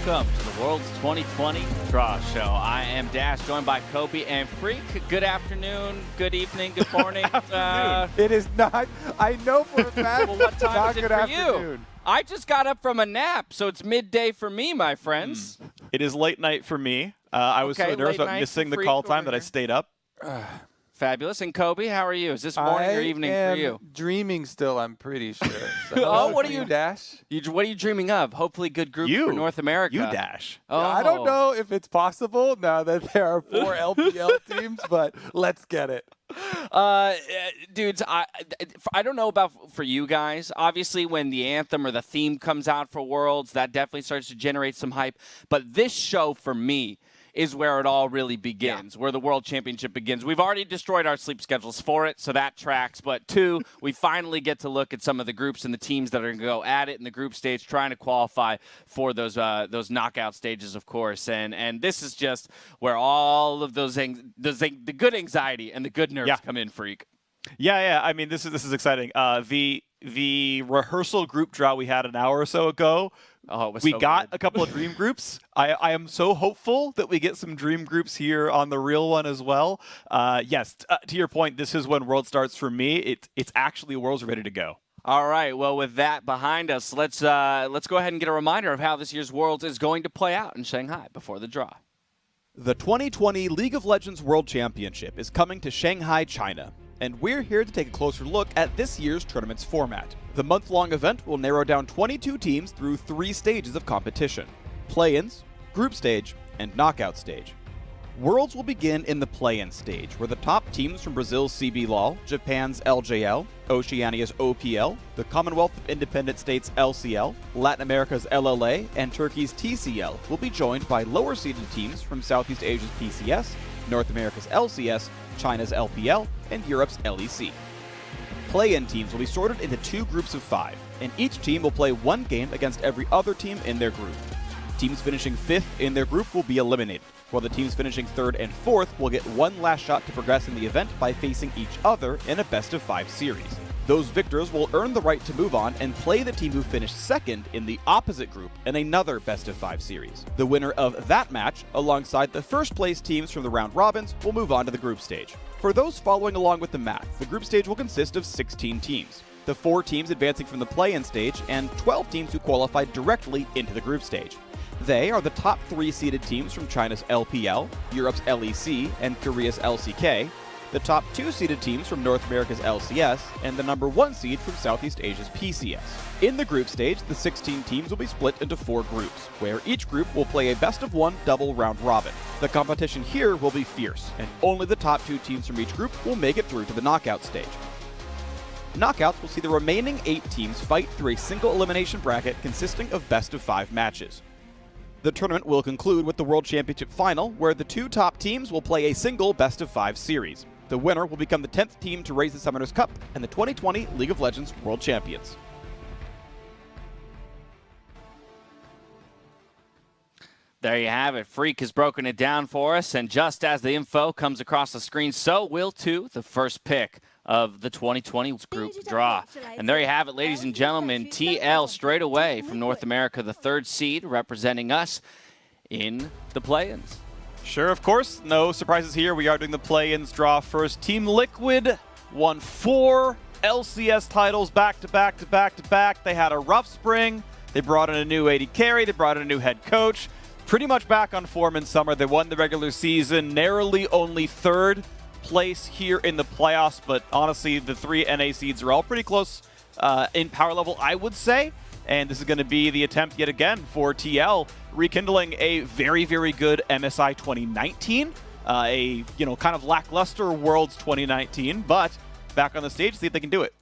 welcome to the World's 2020 Draw Show. I am Dash, joined by Kobe and Freak. Good afternoon, good evening, good morning. It is not. I know for a fact. Well, what time not is it good for afternoon. you? I just got up from a nap, so it's midday for me, my friends. It is late night for me. I was so nervous about missing the call time that I stayed up. Fabulous. And Kobe, how are you? Is this morning or evening for you? I am dreaming still, I'm pretty sure. So Oh, what are you, Dash? What are you dreaming of? Hopefully good group for North America. You, Dash. Oh. I don't know if it's possible now that there are 4 LPL teams, but let's get it. Dudes, I don't know about for you guys. Obviously, when the anthem or the theme comes out for Worlds, that definitely starts to generate some hype. But this show, for me, is where it all really begins, where the World Championship begins. We've already destroyed our sleep schedules for it, so that tracks. But 2, we finally get to look at some of the groups and the teams that are going to go at it in the group stage, trying to qualify for those knockout stages, of course. And this is just where all of the good anxiety and the good nerves come in, Freak. Yeah. I mean, this is exciting. The rehearsal group draw we had an hour or so ago. Oh, it was we so got good. a couple of dream groups. I am so hopeful that we get some dream groups here on the real one as well. Yes, to your point, this is when World starts for me. It's actually World's ready to go. All right. Well, with that behind us, let's go ahead and get a reminder of how this year's Worlds is going to play out in Shanghai before the draw. The 2020 League of Legends World Championship is coming to Shanghai, China, and we're here to take a closer look at this year's tournament's format. The month-long event will narrow down 22 teams through 3 stages of competition: play-ins, group stage, and knockout stage. Worlds will begin in the play-in stage, where the top teams from Brazil's CBLOL, Japan's LJL, Oceania's OPL, the Commonwealth of Independent States LCL, Latin America's LLA, and Turkey's TCL will be joined by lower-seeded teams from Southeast Asia's PCS, North America's LCS, China's LPL, and Europe's LEC. Play-in teams will be sorted into 2 groups of 5, and each team will play 1 game against every other team in their group. Teams finishing 5th in their group will be eliminated, while the teams finishing 3rd and 4th will get 1 last shot to progress in the event by facing each other in a best-of-5 series. Those victors will earn the right to move on and play the team who finished 2nd in the opposite group in another best-of-5 series. The winner of that match, alongside the first-place teams from the round robins, will move on to the group stage. For those following along with the math, the group stage will consist of 16 teams, the 4 teams advancing from the play-in stage, and 12 teams who qualified directly into the group stage. They are the top 3 seeded teams from China's LPL, Europe's LEC, and Korea's LCK, the top 2 seeded teams from North America's LCS, and the number 1 seed from Southeast Asia's PCS. In the group stage, the 16 teams will be split into 4 groups, where each group will play a best-of-1 double round robin. The competition here will be fierce, and only the top 2 teams from each group will make it through to the knockout stage. Knockouts will see the remaining 8 teams fight through a single elimination bracket consisting of best-of-5 matches. The tournament will conclude with the World Championship Final, where the 2 top teams will play a single best-of-5 series. The winner will become the 10th team to raise the Summoners Cup and the 2020 League of Legends World Champions. There you have it. Freak has broken it down for us, and just as the info comes across the screen, so will too the first pick of the 2020 group draw. And there you have it, ladies and gentlemen. TL straight away from North America, the 3rd seed, representing us in the play-ins. Sure, of course. No surprises here. We are doing the play-ins draw first. Team Liquid won 4 LCS titles back to back to back to back. They had a rough spring. They brought in a new AD carry. They brought in a new head coach. Pretty much back on form in summer. They won the regular season, narrowly only 3rd place here in the playoffs, but honestly, the 3 NA seeds are all pretty close in power level, I would say. And this is going to be the attempt yet again for TL, rekindling a very, very good MSI 2019, kind of lackluster Worlds 2019, but back on the stage, see if they can do it.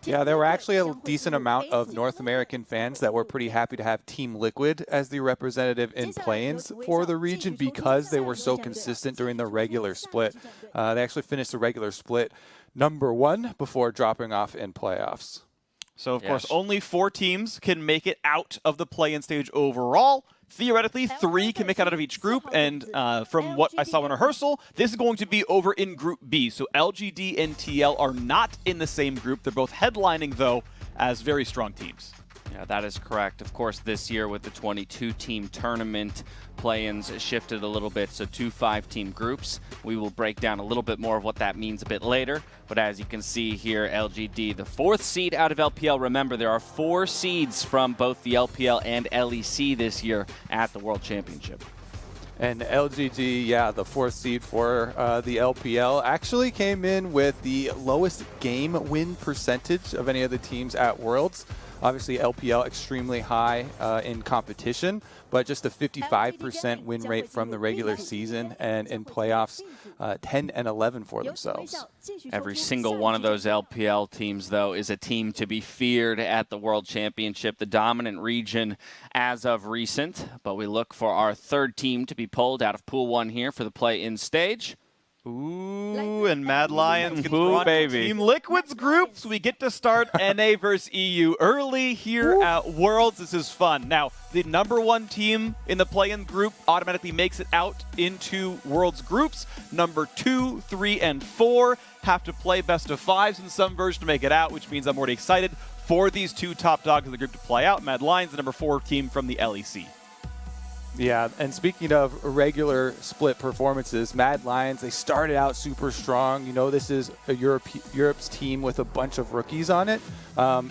Yeah, there were actually a decent amount of North American fans that were pretty happy to have Team Liquid as the representative in play-ins for the region because they were so consistent during the regular split. They actually finished the regular split number 1 before dropping off in playoffs. So, of course, only 4 teams can make it out of the play-in stage overall. Theoretically, 3 can make it out of each group, and from what I saw in rehearsal, this is going to be over in Group B. So LGD and TL are not in the same group. They're both headlining, though, as very strong teams. Yeah, that is correct. Of course, this year with the 22-team tournament, play-ins shifted a little bit, so 2 5-team groups. We will break down a little bit more of what that means a bit later. But as you can see here, LGD, the 4th seed out of LPL. Remember, there are 4 seeds from both the LPL and LEC this year at the World Championship. And LGD, yeah, the 4th seed for the LPL, actually came in with the lowest game win percentage of any of the teams at Worlds. Obviously, LPL extremely high in competition, but just a 55% win rate from the regular season, and in playoffs, 10 and 11 for themselves. Every single one of those LPL teams, though, is a team to be feared at the World Championship, the dominant region as of recent. But we look for our 3rd team to be pulled out of Pool 1 here for the play-in stage. Ooh, and Mad Lions get Ooh, drawn baby. to Team Liquid's group, so we get to start NA versus EU early here at Worlds. This is fun. Now, the #1 team in the play-in group automatically makes it out into Worlds groups. Number 2, 3, and 4 have to play best of 5s in some version to make it out, which means I'm already excited for these 2 top dogs in the group to play out. Mad Lions, the number 4 team from the LEC. Yeah, and speaking of regular split performances, Mad Lions, they started out super strong. You know, this is a Europe's team with a bunch of rookies on it.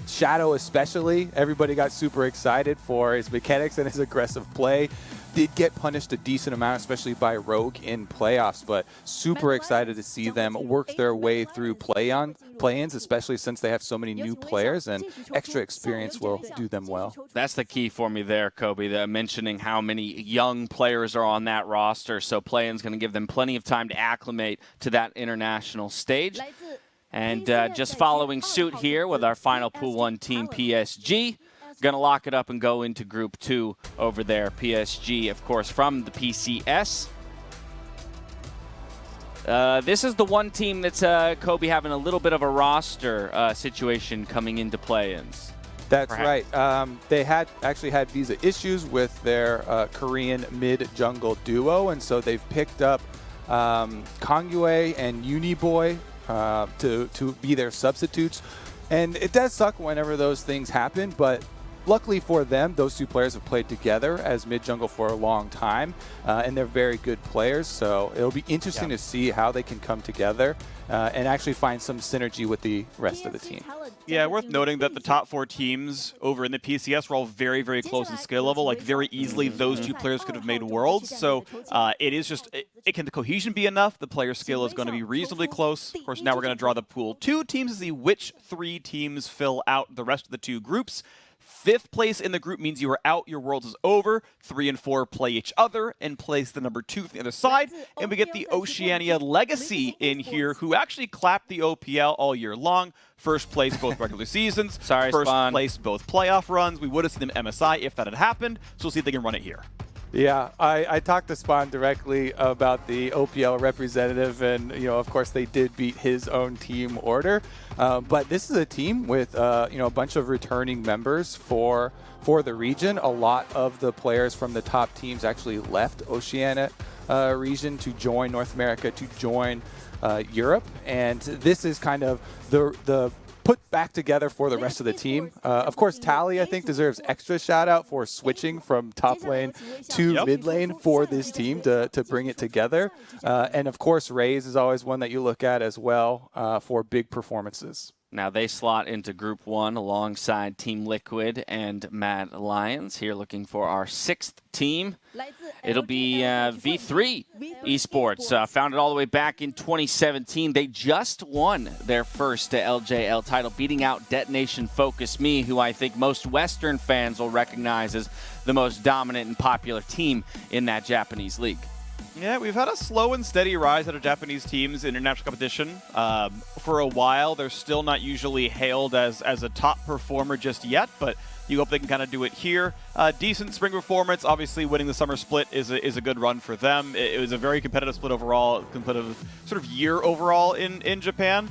Shadow especially, everybody got super excited for his mechanics and his aggressive play. Did get punished a decent amount, especially by Rogue in playoffs, but super excited to see them work their way through play-ins, especially since they have so many new players, and extra experience will do them well. That's the key for me there, Kobe, mentioning how many young players are on that roster, so play-in's going to give them plenty of time to acclimate to that international stage. And just following suit here with our final Pool 1 team, PSG. Going to lock it up and go into Group 2 over there. PSG, of course, from the PCS. This is the one team that's, Kobe, having a little bit of a roster situation coming into play-ins. That's Perhaps. right. They actually had visa issues with their Korean mid-jungle duo, and so they've picked up Kongyue and Uniboy to be their substitutes. And it does suck whenever those things happen, but luckily for them, those 2 players have played together as mid-jungle for a long time, and they're very good players, so it'll be interesting to see how they can come together and actually find some synergy with the rest of the team. Yeah, worth noting that the top 4 teams over in the PCS were all very, very close in skill level. Like, very easily, those 2 players could have made Worlds. So it is just, can the cohesion be enough? The player skill is going to be reasonably close. Of course, now we're going to draw the Pool 2 teams to see which 3 teams fill out the rest of the 2 groups. 5th place in the group means you are out, your Worlds is over. 3 and 4 play each other and place the number 2 from the other side. And we get the Oceania Legacy in here, who actually clapped the OPL all year long. 1st place both regular seasons. Sorry, 1st Spawn. place both playoff runs. We would have seen them MSI if that had happened. So we'll see if they can run it here. Yeah, I talked to Spawn directly about the OPL representative, and of course they did beat his own team order. But this is a team with a bunch of returning members for the region. A lot of the players from the top teams actually left Oceania region to join North America, to join Europe, and this is kind of the put back together for the rest of the team. Of course, Tally, I think, deserves extra shout out for switching from top lane to mid lane for this team to bring it together. And of course, Raze is always one that you look at as well for big performances. Now they slot into Group 1 alongside Team Liquid and Mad Lions. Here looking for our 6th team. It'll be V3 Esports. Founded all the way back in 2017. They just won their first LJL title, beating out Detonation Focus Me, who I think most Western fans will recognize as the most dominant and popular team in that Japanese league. Yeah, we've had a slow and steady rise out of Japanese teams in international competition. For a while, they're still not usually hailed as a top performer just yet, but you hope they can kind of do it here. Decent spring performance. Obviously, winning the summer split is a good run for them. It was a very competitive split overall, competitive sort of year overall in Japan.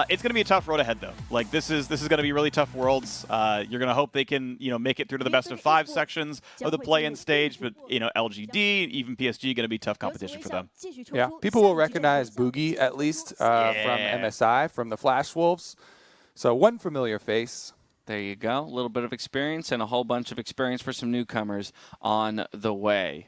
It's going to be a tough road ahead, though. Like, this is going to be really tough Worlds. You're going to hope they can, make it through to the best of 5 sections of the play-in stage. But, LGD, even PSG, going to be tough competition for them. Yeah, people will recognize Boogie, at least, from MSI, from the Flash Wolves. So one familiar face. There you go. A little bit of experience and a whole bunch of experience for some newcomers on the way.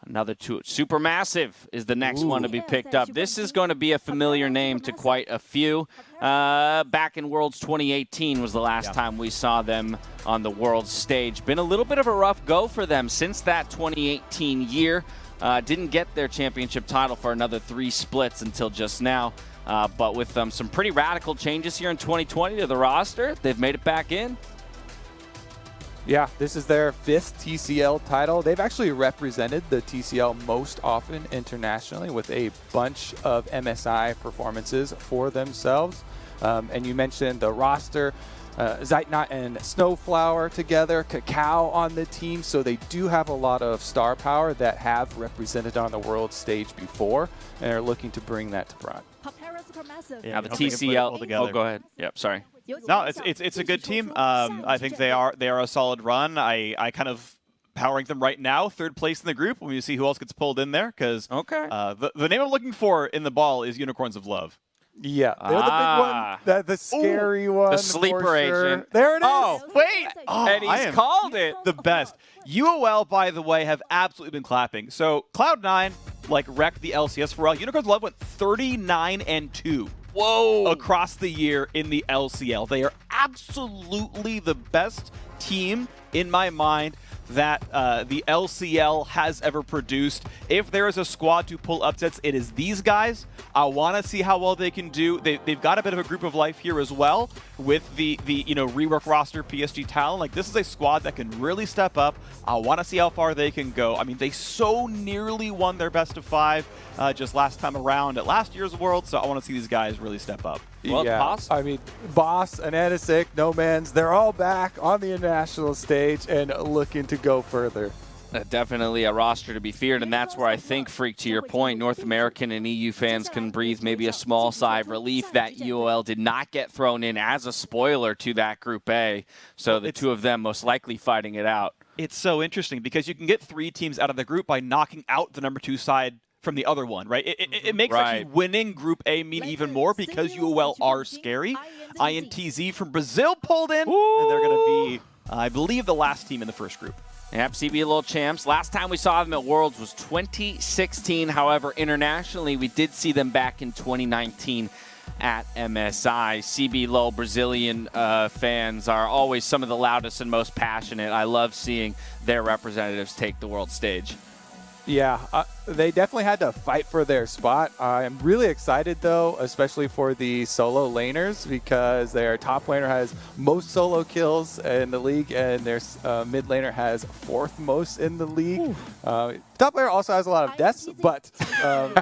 Another two. Supermassive is the next one to be picked up. This is going to be a familiar name to quite a few. Back in Worlds 2018 was the last time we saw them on the World stage. Been a little bit of a rough go for them since that 2018 year. Didn't get their championship title for another 3 splits until just now. But with some pretty radical changes here in 2020 to the roster, they've made it back in. Yeah, this is their 5th TCL title. They've actually represented the TCL most often internationally with a bunch of MSI performances for themselves. And you mentioned the roster, Zeitnot and Snowflower together, Cacao on the team. So they do have a lot of star power that have represented on the world stage before and are looking to bring that to Braun. Yeah, the TCL. Oh, go ahead. Yep, sorry. No, it's a good team. I think they are a solid run. I kind of powering them right now, 3rd place in the group. When you see who else gets pulled in there, because the name I'm looking for in the ball is Unicorns of Love. Yeah, they're the big one, the scary one. The sleeper agent. There it is. Oh, wait. And he's called it. The best. UOL, by the way, have absolutely been clapping. So Cloud9, wrecked the LCS for a while. Unicorns of Love went 39-2. Whoa. Across the year in the LCL. They are absolutely the best team, in my mind, that the LCL has ever produced. If there is a squad to pull upsets, it is these guys. I want to see how well they can do. They've got a bit of a group of life here as well with the rework roster PSG talent. This is a squad that can really step up. I want to see how far they can go. I mean, they so nearly won their best of 5 just last time around at last year's World, so I want to see these guys really step up. Well, yeah, Boss. I mean, Boss, Ananasic, No Man's, they're all back on the international stage and looking to go further. Definitely a roster to be feared, and that's where I think, Freak, to your point, North American and EU fans can breathe maybe a small sigh of relief that UOL did not get thrown in as a spoiler to that Group A, so the two of them most likely fighting it out. It's so interesting because you can get 3 teams out of the group by knocking out the number 2 side from the other one, right? It makes actually winning Group A mean even more because UOL are scary. INTZ from Brazil pulled in, and they're going to be, I believe, the last team in the first group. Yep, CB little champs. Last time we saw them at Worlds was 2016. However, internationally, we did see them back in 2019 at MSI. CB Lowell Brazilian fans are always some of the loudest and most passionate. I love seeing their representatives take the world stage. Yeah, they definitely had to fight for their spot. I'm really excited, though, especially for the solo laners, because their top laner has most solo kills in the league, and their mid laner has 4th most in the league. Top laner also has a lot of deaths, but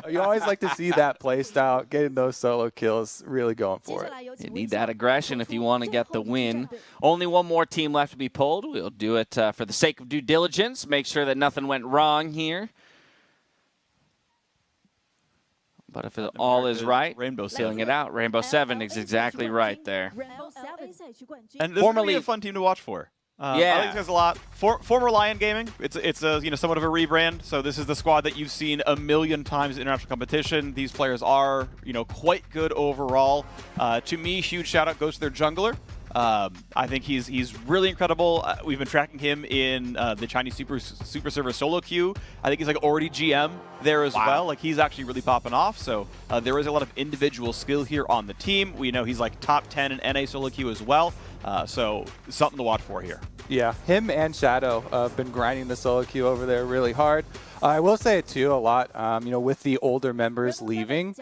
you always like to see that play style, getting those solo kills, really going for it. You need that aggression if you want to get the win. Only one more team left to be pulled. We'll do it for the sake of due diligence, make sure that nothing went wrong here. But if it all is right, Rainbow sealing it out. Rainbow 7 is exactly right there. And this is going to be a fun team to watch for. I like these guys a lot. Former Lion Gaming, it's a somewhat of a rebrand. So this is the squad that you've seen a million times in international competition. These players are quite good overall. To me, huge shout out goes to their jungler. I think he's really incredible. We've been tracking him in the Chinese Super Server solo queue. I think he's already GM there as well. He's actually really popping off. So there is a lot of individual skill here on the team. We know he's top 10 in NA solo queue as well. So something to watch for here. Yeah, him and Shadow have been grinding the solo queue over there really hard. I will say it too a lot, with the older members leaving,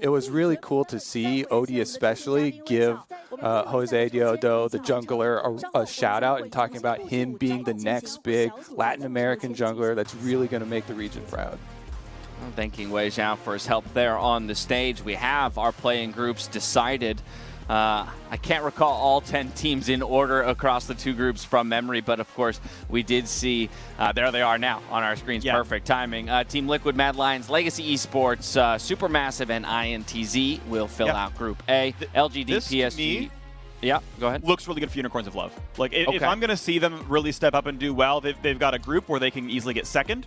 it was really cool to see Odie especially give Jose Diodo, the jungler, a shout out and talking about him being the next big Latin American jungler that's really going to make the region proud. Well, thanking Wei Zhao for his help there on the stage. We have our playing groups decided. I can't recall all 10 teams in order across the 2 groups from memory, but of course we did see, there they are now on our screens. Perfect timing. Team Liquid, Mad Lions, Legacy Esports, Supermassive, and INTZ will fill out Group A. LGD, PSG. Yeah, go ahead. Looks really good for Unicorns of Love. Like, if I'm going to see them really step up and do well, they've got a group where they can easily get second.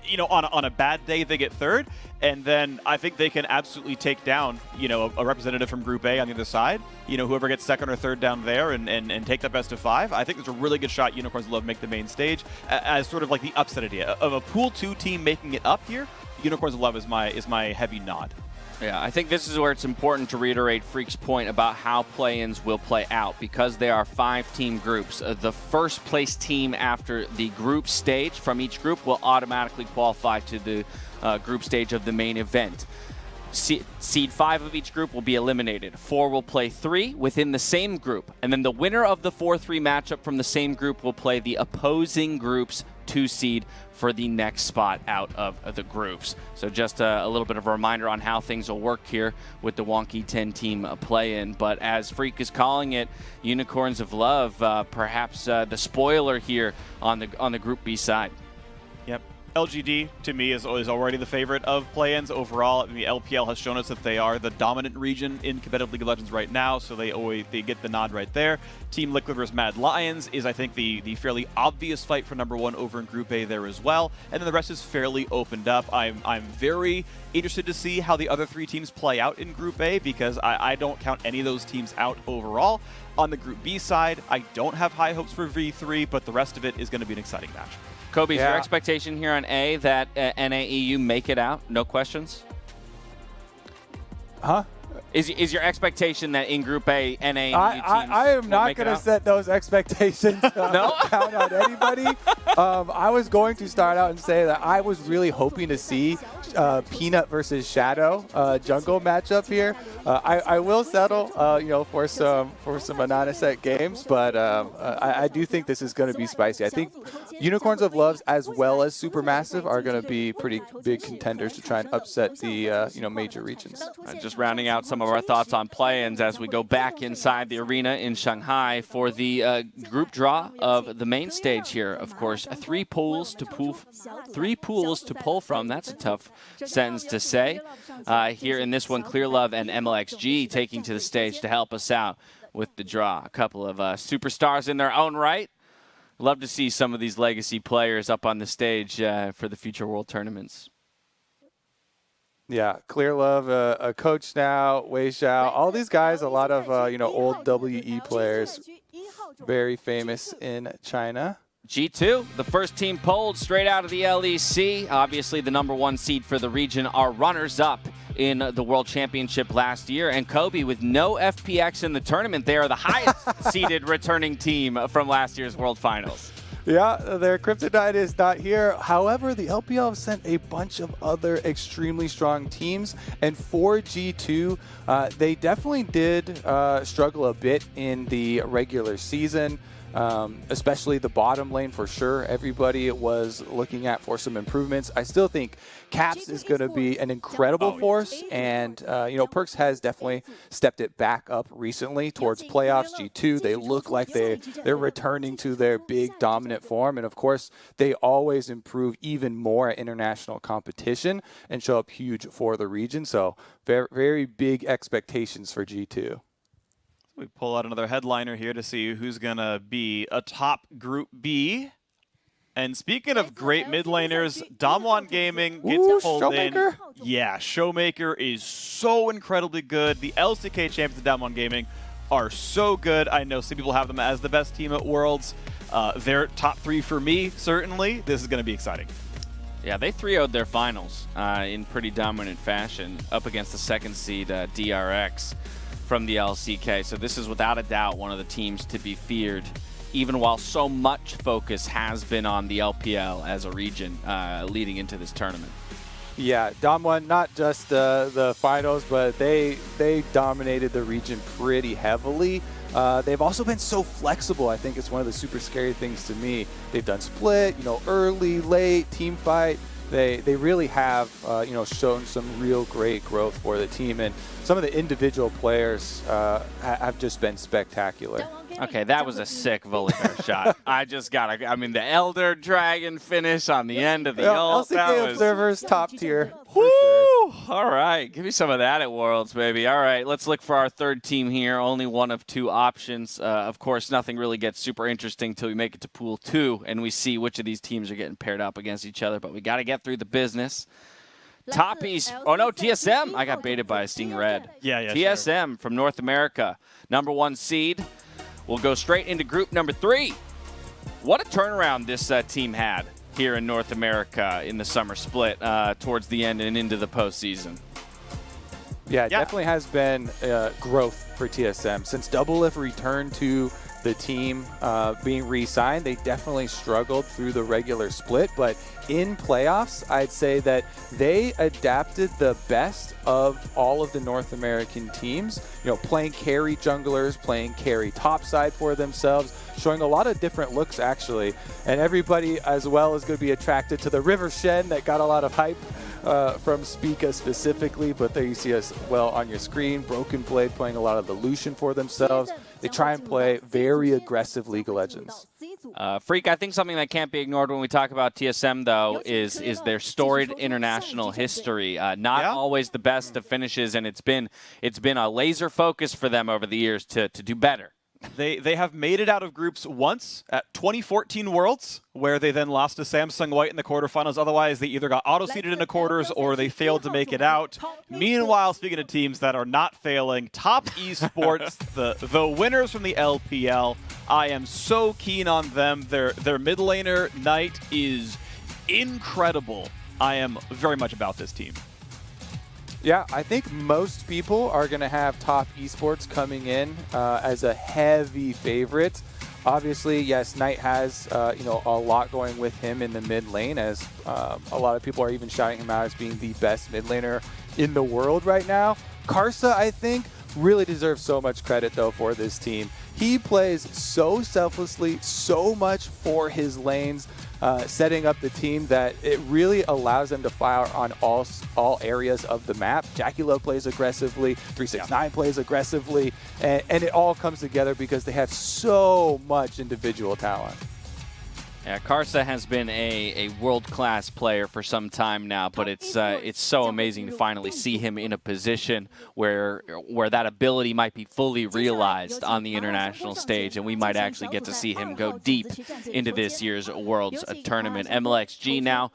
You know, on a bad day, they get third. And then I think they can absolutely take down, you know, a representative from Group A on the other side. You know, whoever gets second or third down there and take that best of 5. I think there's a really good shot Unicorns of Love make the main stage as sort of like the upset idea. Of a Pool 2 team making it up here, Unicorns of Love is my heavy nod. Yeah, I think this is where it's important to reiterate Freak's point about how play-ins will play out because there are 5-team groups. The first place team after the group stage from each group will automatically qualify to the group stage of the main event. Seed 5 of each group will be eliminated. 4 will play 3 within the same group. And then the winner of the 4-3 matchup from the same group will play the opposing group's 2 seed for the next spot out of the groups. So just a little bit of a reminder on how things will work here with the wonky 10-team play-in. But as Freak is calling it, Unicorns of Love, perhaps the spoiler here on the Group B side. Yep. LGD, to me, is already the favorite of play-ins overall. The LPL has shown us that they are the dominant region in competitive League of Legends right now, so they get the nod right there. Team Liquid vs Mad Lions is, I think, the fairly obvious fight for #1 over in Group A there as well, and then the rest is fairly opened up. I'm very interested to see how the other 3 teams play out in Group A because I don't count any of those teams out overall. On the Group B side, I don't have high hopes for V3, but the rest of it is going to be an exciting match. Kobe, is your expectation here on A that NAEU make it out? No questions? Huh? Is your expectation that in Group A, NAEU teams I am not going to set those expectations. No? Count on anybody. I was going to start out and say that I was really hoping to see Peanut versus Shadow jungle matchup here. I will settle, you know, for some Anonymous games, but I do think this is going to be spicy. I think Unicorns of Loves as well as Supermassive are going to be pretty big contenders to try and upset the you know, major regions. Just rounding out some of our thoughts on play-ins as we go back inside the arena in Shanghai for the group draw of the main stage here. Of course, 3 pools to pull from. That's a tough sentence to say. Here in this one, Clear Love and MLXG taking to the stage to help us out with the draw. A couple of superstars in their own right. Love to see some of these legacy players up on the stage for the future World Tournaments. Yeah, Clear Love, a coach now, Wei Xiao, all these guys, a lot of you know, old WE players, very famous in China. G2, the first team polled straight out of the LEC. Obviously, the #1 seed for the region are runners-up in the World Championship last year. And Kobe, with no FPX in the tournament, they are the highest-seeded returning team from last year's World Finals. Yeah, their kryptonite is not here. However, the LPL have sent a bunch of other extremely strong teams. And for G2, they definitely did struggle a bit in the regular season. Especially the bottom lane for sure. Everybody was looking at for some improvements. I still think Caps is going to be an incredible force, and you know, Perks has definitely stepped it back up recently towards playoffs. G2, they look like they're returning to their big dominant form, and of course, they always improve even more at international competition and show up huge for the region. So very, very big expectations for G2. We pull out another headliner here to see who's going to be atop Group B. And speaking of great mid laners, Damwon Gaming gets pulled in. Yeah, Showmaker is so incredibly good. The LCK champions of Damwon Gaming are so good. I know some people have them as the best team at Worlds. They're top 3 for me, certainly. This is going to be exciting. Yeah, they 3-0'd their finals in pretty dominant fashion up against the 2nd seed DRX. From the LCK. So this is without a doubt one of the teams to be feared, even while so much focus has been on the LPL as a region leading into this tournament. Yeah, Damwon, not just the finals, but they dominated the region pretty heavily. They've also been so flexible. I think it's one of the super scary things to me. They've done split, you know, early, late, team fight. They really have, you know, shown some real great growth for the team, and some of the individual players have just been spectacular. Okay, that was a sick Volibear shot. I mean, the Elder Dragon finish on the end of the ult. LCK Observer's top tier. Woo! Woo! All right. Give me some of that at Worlds, baby. All right. Let's look for our third team here. Only one of two options. Of course, nothing really gets super interesting until we make it to Pool 2 and we see which of these teams are getting paired up against each other. But we got to get through the business. Top East. Oh, no, TSM. I got baited by a Sting Red. Yeah, TSM sure. from North America. #1 seed. We'll go straight into group number 3. What a turnaround this team had here in North America in the summer split towards the end and into the postseason. Yeah, it definitely has been growth for TSM. Since Doublelift returned to the team being re-signed, they definitely struggled through the regular split, but in playoffs, I'd say that they adapted the best of all of the North American teams, you know, playing carry junglers, playing carry topside for themselves, showing a lot of different looks actually, and everybody as well is going to be attracted to the River Shen that got a lot of hype from Spica specifically, but there you see as well on your screen, Broken Blade playing a lot of the Lucian for themselves. They try and play very aggressive League of Legends. Freak, I think something that can't be ignored when we talk about TSM, though, is their storied international history. Not always the best of finishes, and it's been a laser focus for them over the years to do better. They have made it out of groups once at 2014 Worlds, where they then lost to Samsung White in the quarterfinals. Otherwise, they either got auto-seeded into quarters or they failed to make it out. Meanwhile, speaking of teams that are not failing, Top Esports, the winners from the LPL, I am so keen on them. Their mid laner, Knight, is incredible. I am very much about this team. Yeah, I think most people are going to have Top Esports coming in as a heavy favorite. Obviously, yes, Knight has you know, a lot going with him in the mid lane, as a lot of people are even shouting him out as being the best mid laner in the world right now. Karsa, I think, really deserves so much credit though for this team. He plays so selflessly, so much for his lanes, setting up the team that it really allows them to fire on all areas of the map. Jackie Love plays aggressively, 369 plays aggressively, and it all comes together because they have so much individual talent. Yeah, Karsa has been a world-class player for some time now, but it's so amazing to finally see him in a position where that ability might be fully realized on the international stage, and we might actually get to see him go deep into this year's Worlds tournament. MLXG now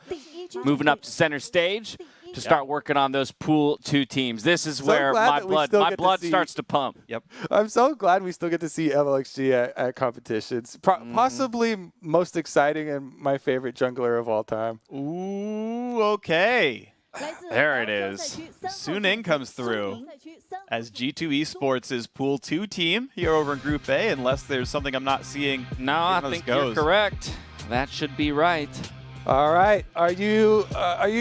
moving up to center stage to start working on those Pool 2 teams. This is where my blood starts to pump. Yep. I'm so glad we still get to see MLXG at competitions. Possibly most exciting and my favorite jungler of all time. Ooh, okay. There it is. Suning comes through as G2 Esports' Pool 2 team here over in Group A, unless there's something I'm not seeing. No, I think you're correct. That should be right. All right, are you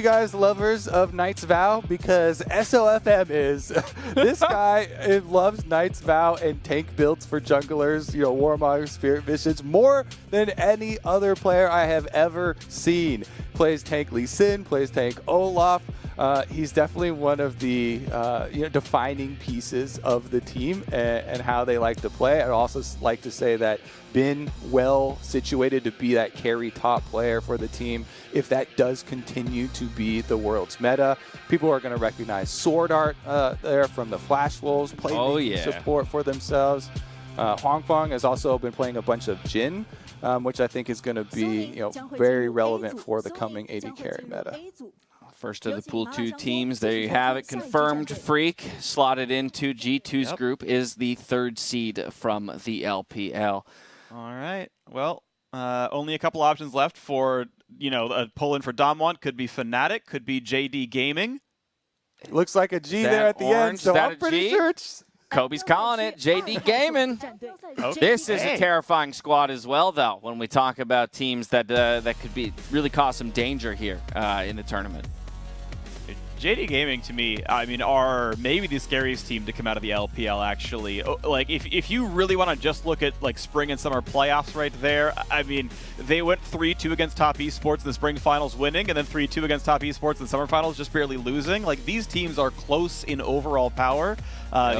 guys lovers of Knight's Vow? Because SOFM is. This guy loves Knight's Vow and tank builds for junglers, you know, Warmog, Spirit Visions, more than any other player I have ever seen. Plays tank Lee Sin, plays tank Olaf. He's definitely one of the you know, defining pieces of the team and how they like to play. I'd also like to say that been well situated to be that carry top player for the team if that does continue to be the world's meta. People are going to recognize Sword Art there from the Flash Wolves, playmaking support for themselves. Hong Fong has also been playing a bunch of Jin, which I think is going to be, you know, very relevant for the coming AD carry meta. First of the Pool 2 teams, there you have it, confirmed. Freak, slotted into G2's group, is the third seed from the LPL. All right. Well, only a couple options left for, you know, a pull-in for Damwon. Could be Fnatic, could be JD Gaming. It looks like a G there at the end, so I'm pretty sure it's... Kobe's calling it, JD Gaming. Okay. This is a terrifying squad as well, though, when we talk about teams that could really cause some danger here in the tournament. JD Gaming, to me, I mean, are maybe the scariest team to come out of the LPL, actually. Like, if you really want to just look at, like, spring and summer playoffs right there, I mean, they went 3-2 against Top Esports in the spring finals winning, and then 3-2 against Top Esports in the summer finals just barely losing. Like, these teams are close in overall power.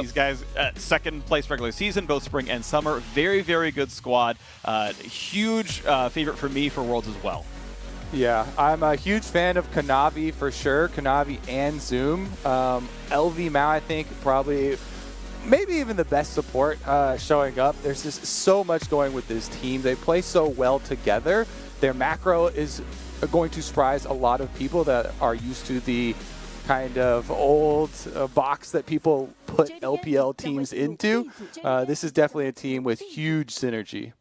These guys, second place regular season, both spring and summer. Very, very good squad. Huge favorite for me for Worlds as well. Yeah, I'm a huge fan of Kanavi for sure. Kanavi and Zoom. LV Mao, I think, probably maybe even the best support showing up. There's just so much going with this team. They play so well together. Their macro is going to surprise a lot of people that are used to the kind of old box that people put LPL teams into. This is definitely a team with huge synergy.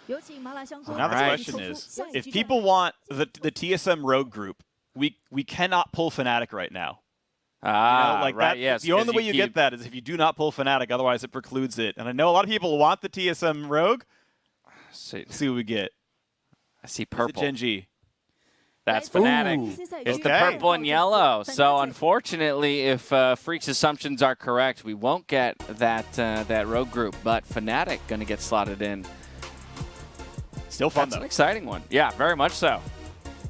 So now the question is, if people want the TSM Rogue group, we cannot pull Fnatic right now. Right, that, yes. the only way you get that is if you do not pull Fnatic, otherwise it precludes it. And I know a lot of people want the TSM Rogue. Let's see what we get. I see purple. Gen G. That's Fnatic. It's the purple and yellow. So unfortunately, if Freak's assumptions are correct, we won't get that Rogue group. But Fnatic going to get slotted in. Still fun, That's though. an exciting one. Yeah, very much so.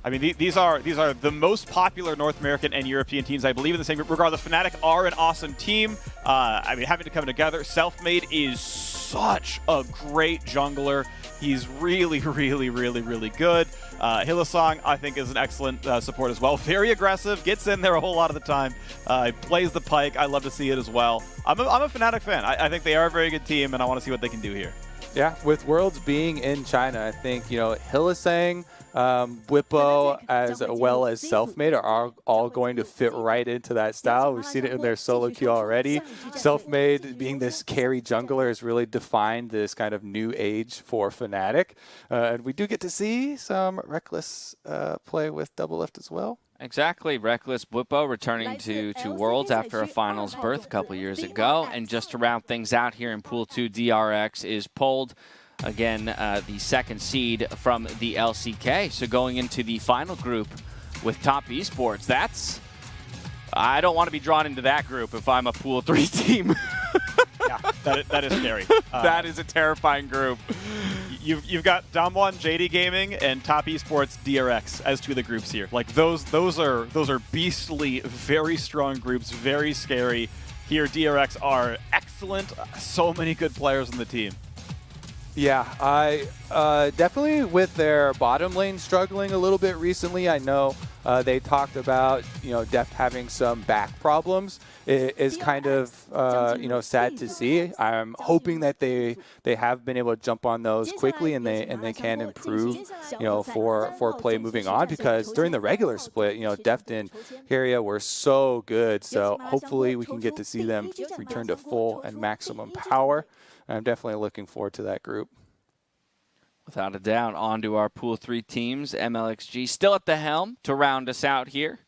I mean, these are the most popular North American and European teams, I believe, in the same group. Regardless, Fnatic are an awesome team. I mean, having to come together. Selfmade is such a great jungler. He's really, really, really, really good. Hylissang, I think, is an excellent support as well. Very aggressive, gets in there a whole lot of the time. Plays the pike. I love to see it as well. I'm a Fnatic fan. I think they are a very good team, and I want to see what they can do here. Yeah, with Worlds being in China, I think, Hylissang, Whippo, as well as Selfmade are all going to fit right into that style. We've seen it in their solo queue already. Selfmade, being this carry jungler, has really defined this kind of new age for Fnatic. And we do get to see some Reckless play with Double Lift as well. Exactly. Reckless Whippo returning to Worlds after a finals berth a couple years ago. And just to round things out here in Pool 2, DRX is pulled. Again, the second seed from the LCK. So going into the final group with Top Esports, I don't want to be drawn into that group if I'm a Pool 3 team. Yeah, that is scary. That is a terrifying group. You've got Damwon JD Gaming and Top Esports DRX as two of the groups here. Like those are beastly, very strong groups, very scary. Here, DRX are excellent. So many good players on the team. Yeah, I definitely with their bottom lane struggling a little bit recently. I know they talked about Deft having some back problems. It is kind of sad to see. I'm hoping that they have been able to jump on those quickly and they can improve for play moving on, because during the regular split Deft and Hyria were so good. So hopefully we can get to see them return to full and maximum power. I'm definitely looking forward to that group. Without a doubt, on to our Pool 3 teams. MLXG still at the helm to round us out here.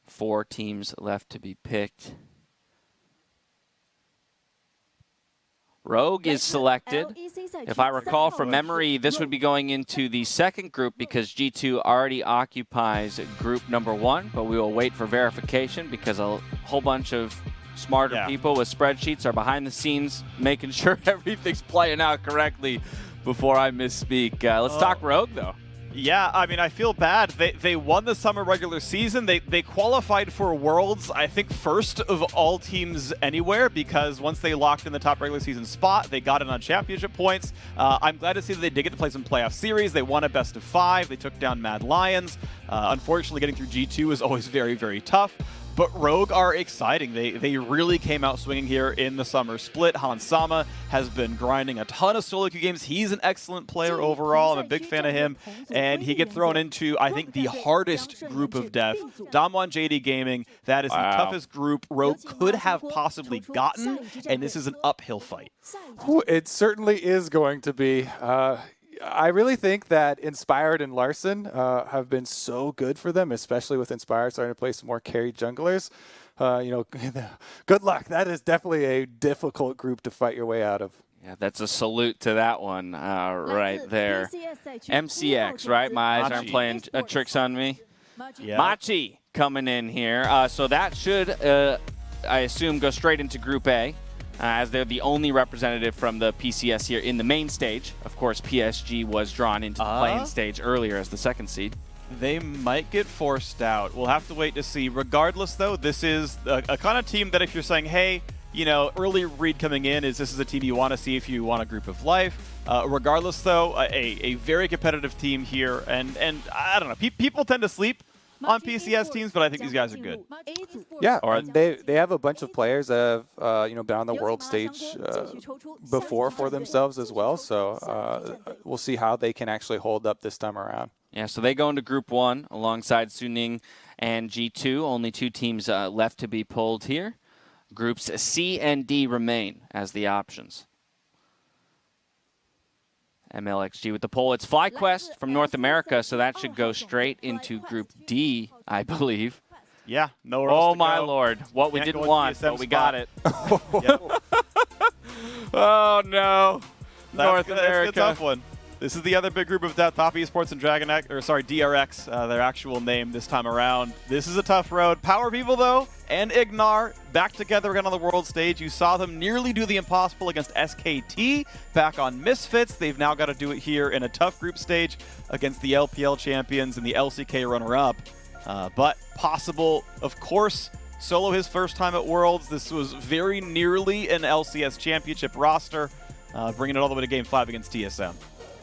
4 teams left to be picked. Rogue is selected. If I recall from memory, this would be going into the second group because G2 already occupies group number 1, but we will wait for verification because a whole bunch of smarter people with spreadsheets are behind the scenes making sure everything's playing out correctly before I misspeak. Let's talk Rogue, though. Yeah, I mean, I feel bad. They won the summer regular season. They qualified for Worlds, I think, first of all teams anywhere, because once they locked in the top regular season spot, they got it on championship points. I'm glad to see that they did get to play some playoff series. They won a best of 5. They took down Mad Lions. Unfortunately, getting through G2 is always very, very tough. But Rogue are exciting. They really came out swinging here in the summer split. Hansama has been grinding a ton of solo queue games. He's an excellent player overall. I'm a big fan of him. And he gets thrown into, I think, the hardest group of death. Damwon JD Gaming, that is the toughest group Rogue could have possibly gotten. And this is an uphill fight. It certainly is going to be. I really think that Inspired and Larson have been so good for them, especially with Inspired starting to play some more carry junglers. Good luck. That is definitely a difficult group to fight your way out of. Yeah, that's a salute to that one right there. MCX, right? My eyes aren't playing tricks on me. Yeah. Machi coming in here. So that should, I assume, go straight into Group A. As they're the only representative from the PCS here in the main stage. Of course, PSG was drawn into the play-in stage earlier as the second seed. They might get forced out. We'll have to wait to see. Regardless, though, this is a kind of team that if you're saying, hey, you know, early read coming in is this is a team you want to see if you want a group of life. Regardless, though, a very competitive team here. And I don't know, people tend to sleep on PCS teams, but I think these guys are good. Yeah, and they have a bunch of players that have you know, been on the world stage before for themselves as well. So we'll see how they can actually hold up this time around. Yeah, so they go into Group 1 alongside Suning and G2. Only 2 teams left to be pulled here. Groups C and D remain as the options. MLXG with the poll. It's FlyQuest from North America, so that should go straight into Group D, I believe. Yeah, nowhere else Oh, to my go. Lord. What we Can't didn't go want, into the but we TSM got spot. it. Yep. Oh, no. North That's America. a tough one. This is the other big group of Top Esports and DRX, their actual name this time around. This is a tough road. Power People, though, and Ignar back together again on the world stage. You saw them nearly do the impossible against SKT back on Misfits. They've now got to do it here in a tough group stage against the LPL champions and the LCK runner-up. But possible, of course. Solo his first time at Worlds. This was very nearly an LCS championship roster, bringing it all the way to Game 5 against TSM.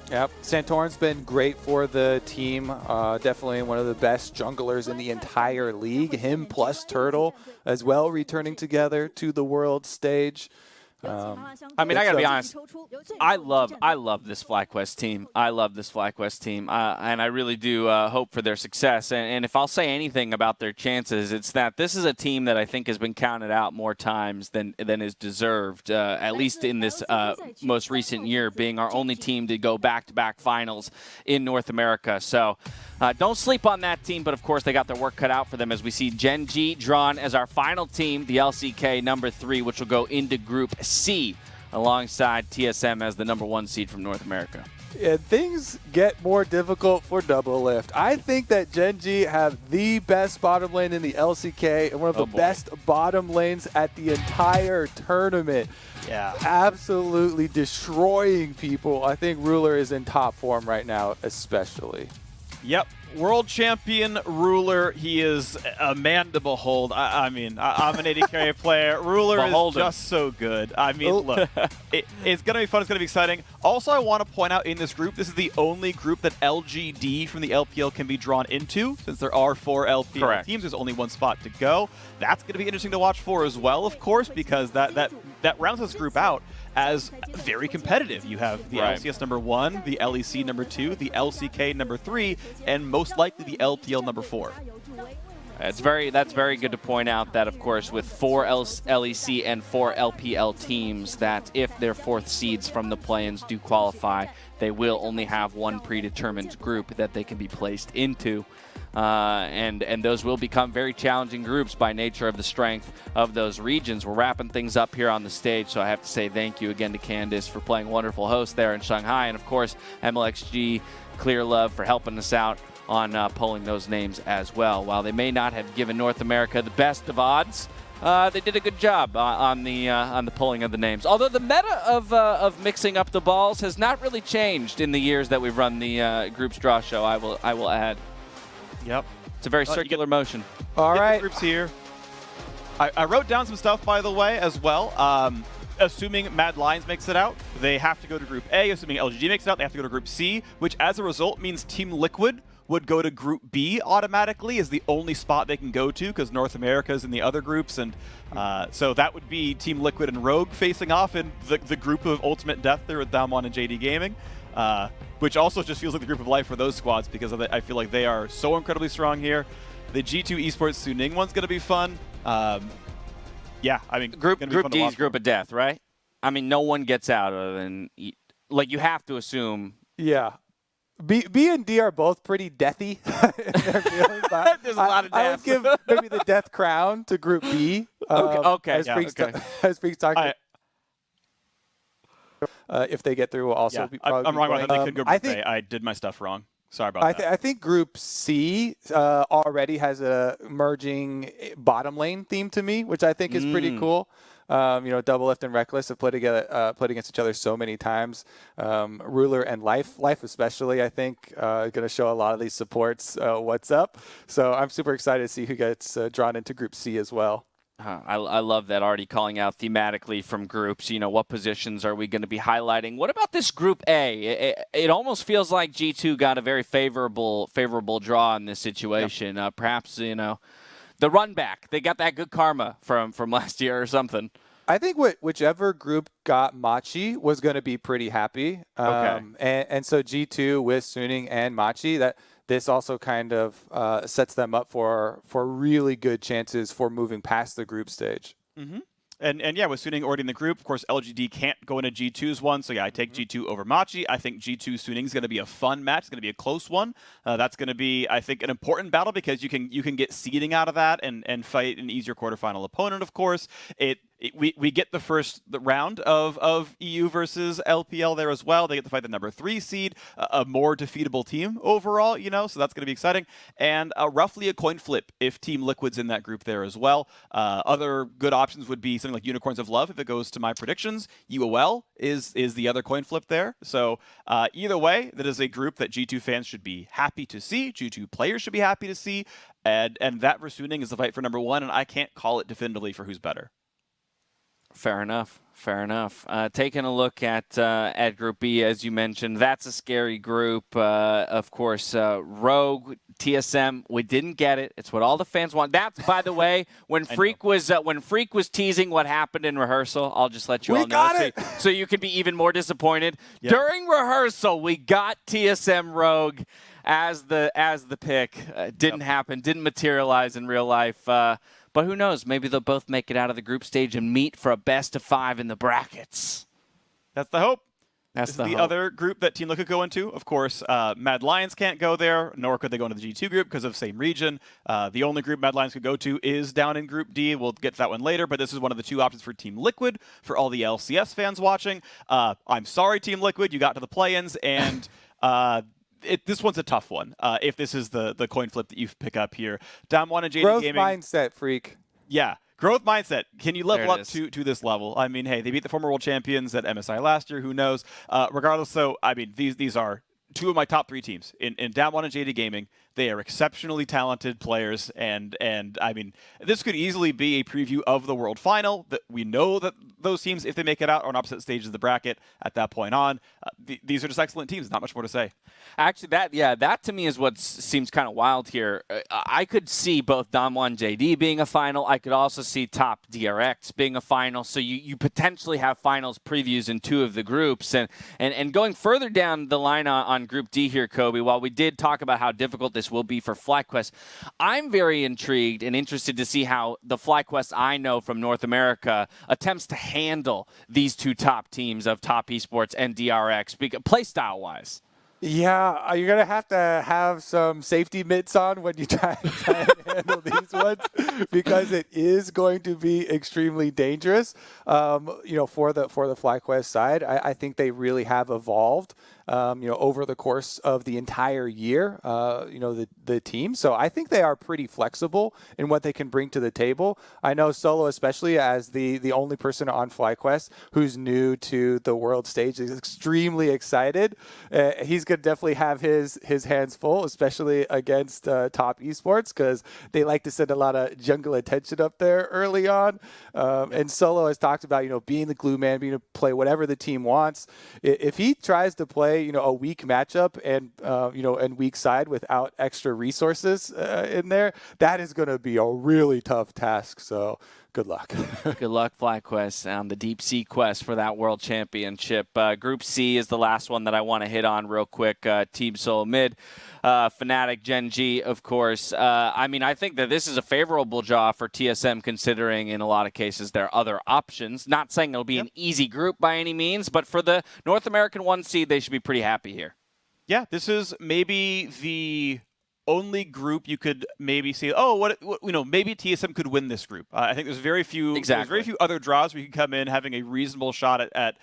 Yep, Santorin's been great for the team. Definitely one of the best junglers in the entire league. Him plus Turtle as well, returning together to the world stage. I mean, I gotta be honest. I love this FlyQuest team. I love this FlyQuest team, and I really do hope for their success. And if I'll say anything about their chances, it's that this is a team that I think has been counted out more times than is deserved. At least in this most recent year, being our only team to go back-to-back finals in North America. So don't sleep on that team. But of course, they got their work cut out for them as we see Gen G drawn as our final team, the LCK number 3, which will go into Group C alongside TSM as the number 1 seed from North America. And things get more difficult for Double Lift. I think that Gen G have the best bottom lane in the LCK and one of the best bottom lanes at the entire tournament. Yeah. Absolutely destroying people. I think Ruler is in top form right now, especially. Yep. World champion Ruler, he is a man to behold. I mean, I'm an AD carry player. Ruler is just so good. I mean, look, it's going to be fun. It's going to be exciting. Also, I want to point out in this group, this is the only group that LGD from the LPL can be drawn into. Since there are 4 LPL teams, there's only 1 spot to go. That's going to be interesting to watch for as well, of course, because that rounds this group out as very competitive. You have the LCS number 1, the LEC number 2, the LCK number 3, and most likely the LPL number 4. That's very good to point out that, of course, with 4 LEC and 4 LPL teams, that if their 4th seeds from the play-ins do qualify, they will only have 1 predetermined group that they can be placed into. And those will become very challenging groups by nature of the strength of those regions. We're wrapping things up here on the stage, so I have to say thank you again to Candace for playing wonderful host there in Shanghai, and of course MLXG, Clear Love for helping us out on pulling those names as well. While they may not have given North America the best of odds, they did a good job on the pulling of the names. Although the meta of mixing up the balls has not really changed in the years that we've run the groups draw show. I will add. Yep. It's a very circular motion. All right. Groups here. I wrote down some stuff, by the way, as well. Assuming Mad Lions makes it out, they have to go to Group A. Assuming LGG makes it out, they have to go to Group C, which as a result means Team Liquid would go to Group B automatically is the only spot they can go to because North America is in the other groups. And so that would be Team Liquid and Rogue facing off in the group of Ultimate Death there with Damwon and JD Gaming. Which also just feels like the group of life for those squads because I feel like they are so incredibly strong here. The G2 Esports Suning one's going to be fun. Yeah, I mean, Group D is Group of Death, right? I mean, no one gets out other than, like, you have to assume. Yeah. B and D are both pretty deathy in their feelings. There's a lot of death. I would give maybe the death crown to Group B. As Freak's talking. If they get through, will also be probably. I'm wrong about that. They could go Group A. I did my stuff wrong. Sorry about that. I think Group C already has a merging bottom lane theme to me, which I think is pretty cool. Double Lift and Reckless have played against each other so many times. Ruler and Life especially, I think, going to show a lot of these supports what's up. So I'm super excited to see who gets drawn into Group C as well. I love that, already calling out thematically from groups. What positions are we going to be highlighting? What about this Group A? It almost feels like G2 got a very favorable draw in this situation. Yep. Perhaps, the run back. They got that good karma from last year or something. I think whichever group got Machi was going to be pretty happy. Okay. And so G2 with Suning and Machi, this also kind of sets them up for really good chances for moving past the group stage. Mm-hmm. And yeah, with Suning already in the group, of course, LGD can't go into G2's one. So yeah, I take G2 over Machi. I think G2 Suning is going to be a fun match. It's going to be a close one. That's going to be, I think, an important battle because you can get seeding out of that and fight an easier quarterfinal opponent. Of course, we get the round of EU versus LPL there as well. They get to fight the number 3 seed, a more defeatable team overall, so that's going to be exciting. And roughly a coin flip if Team Liquid's in that group there as well. Other good options would be something like Unicorns of Love if it goes to my predictions. UOL is the other coin flip there. So either way, that is a group that G2 fans should be happy to see. G2 players should be happy to see. And that versus Suning is the fight for number 1, and I can't call it definitively for who's better. Fair enough. Taking a look at Group B, as you mentioned, that's a scary group. Of course, Rogue, TSM, we didn't get it. It's what all the fans want. That's, by the way, when Freak was teasing what happened in rehearsal. I'll just let you all know, so you can be even more disappointed. Yeah. During rehearsal, we got TSM Rogue as the pick. Didn't happen. Didn't materialize in real life. But who knows? Maybe they'll both make it out of the group stage and meet for a best of 5 in the brackets. That's the hope. That's the other group that Team Liquid could go into. Of course, Mad Lions can't go there, nor could they go into the G2 group because of same region. The only group Mad Lions could go to is down in Group D. We'll get to that one later, but this is one of the 2 options for Team Liquid for all the LCS fans watching. I'm sorry, Team Liquid, you got to the play-ins, and this one's a tough one. If this is the coin flip that you pick up here, Damwon and JD Growth Gaming. mindset, Freak. Yeah, growth mindset. Can you level up to this level? I mean, hey, they beat the former world champions at MSI last year. Who knows? Regardless, so I mean, these are 2 of my top 3 teams in Damwon and JD Gaming. They are exceptionally talented players, and I mean, this could easily be a preview of the World Final. That we know that those teams, if they make it out, are on opposite stages of the bracket at that point on. These are just excellent teams. Not much more to say. Actually, that to me is what seems kind of wild here. I could see both Damwon and JD being a final. I could also see top DRX being a final. So you potentially have finals previews in 2 of the groups. And going further down the line on Group D here, Kobe, while we did talk about how difficult this will be for FlyQuest, I'm very intrigued and interested to see how the FlyQuest I know from North America attempts to handle these 2 top teams of Top Esports and DRX, playstyle-wise. Yeah, you're going to have some safety mitts on when you try and handle these ones because it is going to be extremely dangerous. For the FlyQuest side, I think they really have evolved. Over the course of the entire year, the team. So I think they are pretty flexible in what they can bring to the table. I know Solo, especially as the only person on FlyQuest who's new to the world stage, is extremely excited. He's going to definitely have his hands full, especially against Top Esports, because they like to send a lot of jungle attention up there early on. And Solo has talked about, being the glue man, being able to play whatever the team wants. If he tries to play a weak matchup and weak side without extra resources in there, that is going to be a really tough task. So good luck. Good luck, FlyQuest, on the deep sea quest for that world championship. Group C is the last one that I want to hit on real quick. Team Solo Mid, Fnatic, Gen G, of course. I think that this is a favorable draw for TSM, considering in a lot of cases there are other options. Not saying it'll be an easy group by any means, but for the North American 1 seed, they should be pretty happy here. Yeah, this is maybe the only group you could maybe say, maybe TSM could win this group. I think there's very few other draws where you can come in having a reasonable shot at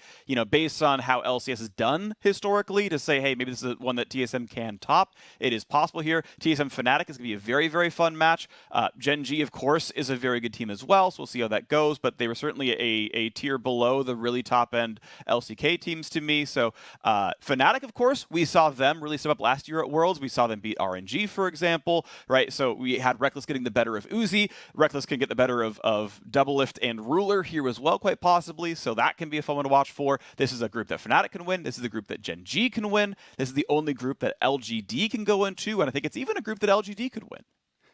based on how LCS is done historically, to say, hey, maybe this is one that TSM can top. It is possible here. TSM Fnatic is going to be a very, very fun match. Gen G, of course, is a very good team as well, so we'll see how that goes, but they were certainly a tier below the really top-end LCK teams to me. So Fnatic, of course, we saw them really step up last year at Worlds. We saw them beat RNG for example, right? So we had Reckless getting the better of Uzi. Reckless can get the better of Double Lift and Ruler here as well, quite possibly. So that can be a fun one to watch for. This is a group that Fnatic can win. This is the group that Gen G can win. This is the only group that LGD can go into, and I think it's even a group that LGD could win.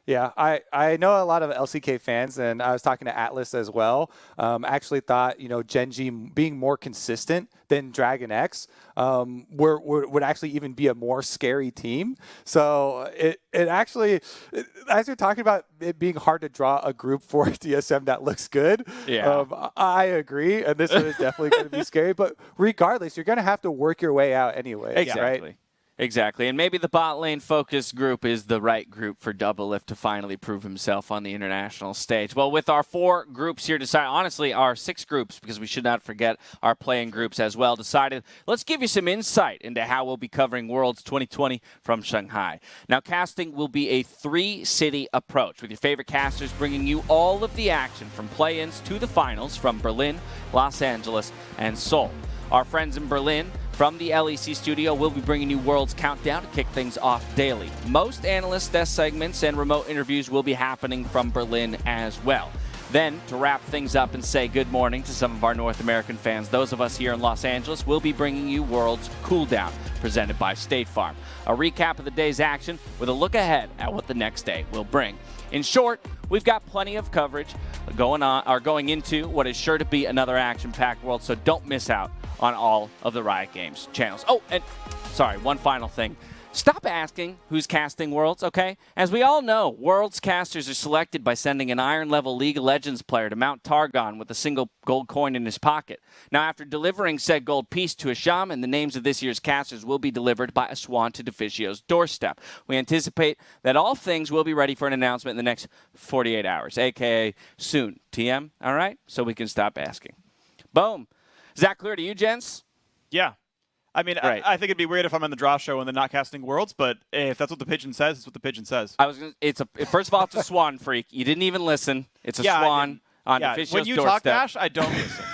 Yeah, I know a lot of LCK fans, and I was talking to Atlas as well. Actually thought, Gen G being more consistent than Dragon X would actually even be a more scary team. So it actually, as you're talking about it being hard to draw a group for TSM that looks good, I agree, and this one is definitely going to be scary. But regardless, you're going to have to work your way out anyway. Exactly. Right? Exactly, and maybe the bot lane focused group is the right group for Double Lift to finally prove himself on the international stage. Well, with our 4 groups here decided, honestly, our 6 groups, because we should not forget our playing groups as well, decided, let's give you some insight into how we'll be covering Worlds 2020 from Shanghai. Now, casting will be a 3-city approach, with your favorite casters bringing you all of the action from play-ins to the finals from Berlin, Los Angeles, and Seoul. Our friends in Berlin from the LEC studio will be bringing you Worlds Countdown to kick things off daily. Most analyst desk segments and remote interviews will be happening from Berlin as well. Then, to wrap things up and say good morning to some of our North American fans, those of us here in Los Angeles will be bringing you Worlds Cooldown, presented by State Farm. A recap of the day's action with a look ahead at what the next day will bring. In short, we've got plenty of coverage going into what is sure to be another action-packed World, so don't miss out on all of the Riot Games channels. Oh, and sorry, one final thing. Stop asking who's casting Worlds, okay? As we all know, Worlds casters are selected by sending an Iron-level League of Legends player to Mount Targon with a single gold coin in his pocket. Now, after delivering said gold piece to a shaman, the names of this year's casters will be delivered by a swan to Deficio's doorstep. We anticipate that all things will be ready for an announcement in the next 48 hours, a.k.a. soon. TM, all right? So we can stop asking. Boom. Is that clear to you, gents? Yeah. I mean, right. I think it'd be weird if I'm in the draw show and then not casting Worlds, but if that's what the pigeon says, it's what the pigeon says. First of all, it's a swan, freak. You didn't even listen. It's a swan on Deficio's doorstep. When you talk, Dash, I don't listen.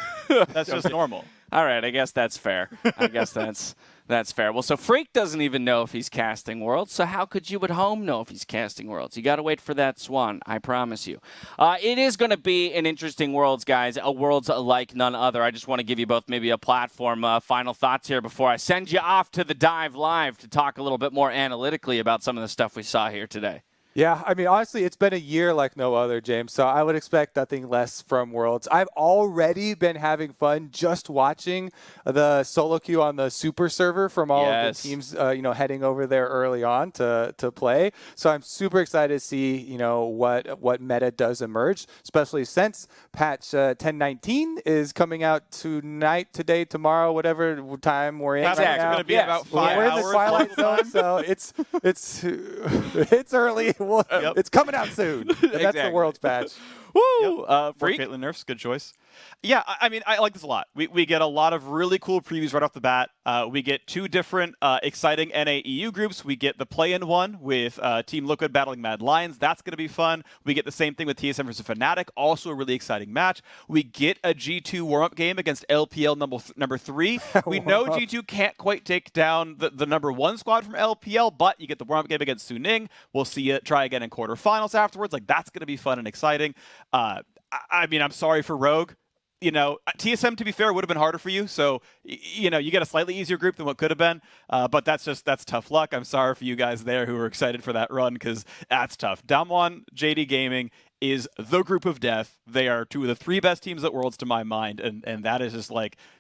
That's just normal. All right, I guess that's fair. I guess that's fair. Well, so Freak doesn't even know if he's casting Worlds, so how could you at home know if he's casting Worlds? You got to wait for that swan, I promise you. It is going to be an interesting Worlds, guys, a Worlds like none other. I just want to give you both maybe a platform, final thoughts here before I send you off to the Dive Live to talk a little bit more analytically about some of the stuff we saw here today. Yeah, I mean, honestly, it's been a year like no other, James, so I would expect nothing less from Worlds. I've already been having fun just watching the solo queue on the Super server from all of the teams, heading over there early on to play. So I'm super excited to see, what meta does emerge, especially since patch 1019 is coming out tonight, today, tomorrow, whatever time we're in. That's right now. going to be about 5 We're hours. in the Twilight Zone, so it's early. It's coming out soon. And that's the World's patch. Woo! Freak. Caitlyn Nerfs, good choice. Yeah, I mean, I like this a lot. We get a lot of really cool previews right off the bat. We get 2 different exciting NA-EU groups. We get the play-in one with Team Liquid battling Mad Lions. That's going to be fun. We get the same thing with TSM versus Fnatic. Also a really exciting match. We get a G2 warm-up game against LPL number 3. We know G2 can't quite take down the number 1 squad from LPL, but you get the warm-up game against Suning. We'll see it try again in quarterfinals afterwards. Like, that's going to be fun and exciting. I mean, I'm sorry for Rogue. TSM, to be fair, would have been harder for you. So, you get a slightly easier group than what could have been. But that's tough luck. I'm sorry for you guys there who were excited for that run because that's tough. Damwon, JD Gaming is the group of death. They are 2 of the 3 best teams at Worlds to my mind. And that is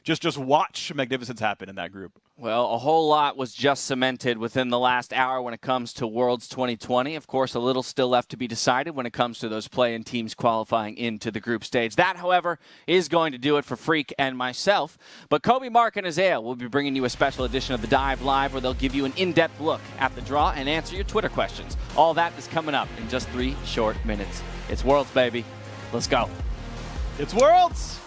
just watch magnificence happen in that group. Well, a whole lot was just cemented within the last hour when it comes to Worlds 2020. Of course, a little still left to be decided when it comes to those play-in teams qualifying into the group stage. That, however, is going to do it for Freak and myself. But Kobe, Mark, and Isaiah will be bringing you a special edition of the Dive Live where they'll give you an in-depth look at the draw and answer your Twitter questions. All that is coming up in just 3 short minutes. It's Worlds, baby. Let's go. It's Worlds!